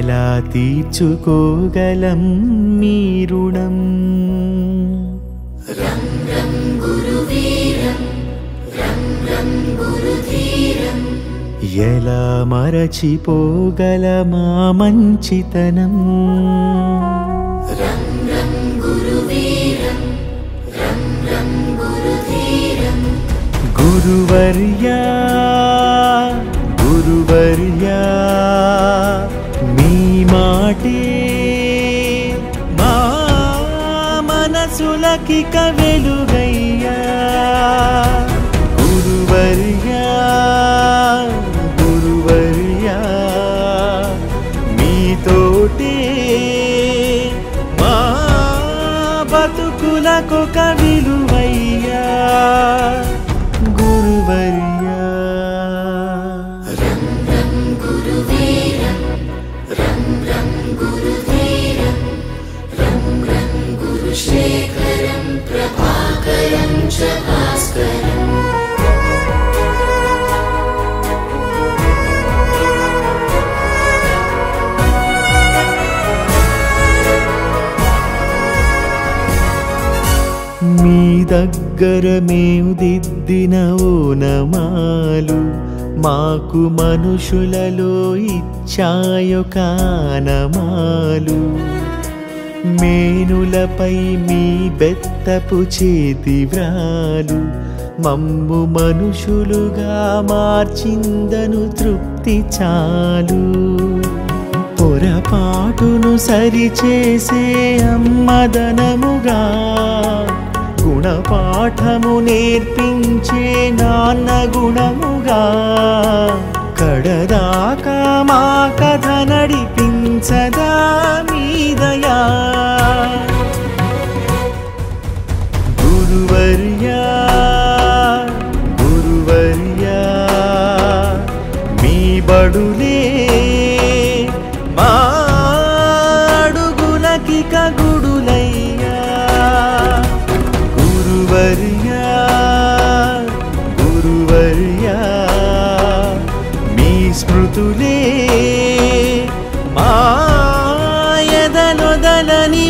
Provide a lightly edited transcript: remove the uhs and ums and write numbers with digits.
ఎలా తీర్చుకోగలం మీ రుణం రం రం గురువీరం రం రం గురుధీరం ఎలా మరచిపోగలమా మంచితనం రం రం గురువీరం రం రం గురుధీరం గురువర్యా గురువర్యా మీ మాటే మా మనసులకిక వెలుగయ్యా గురువర్యా గురువర్యా మీతోటే మా బతుకులకొక విలువయ్యా గురువర్యా రం రం గురువీరం రం రం గురుధీరం రం రం గురుశేఖరం ప్రభాకరం చ భాస్కరం మీ దగ్గర మేము దిద్దిన ఓనమాలు మాకు మనుషులలో ఇచ్చాయొక ఆనమాలు మేనులపై మీ బెత్తపు చేతి వ్రాలు మమ్ము మనుషులుగా మార్చిందను తృప్తి చాలు పొరపాటును సరిచేసే అమ్మదనముగా గుణపాఠము నేర్పించే నాన్న గుణముగా కడదాకా మా కథ నడిపించదా మీదయా గురువర్యా గురువర్యా మీ బడులే మా అడుగులకిక గుడులయ్యా గురువర్యా గురువర్యా మీ స్మృతులే మా ఎదలొదలని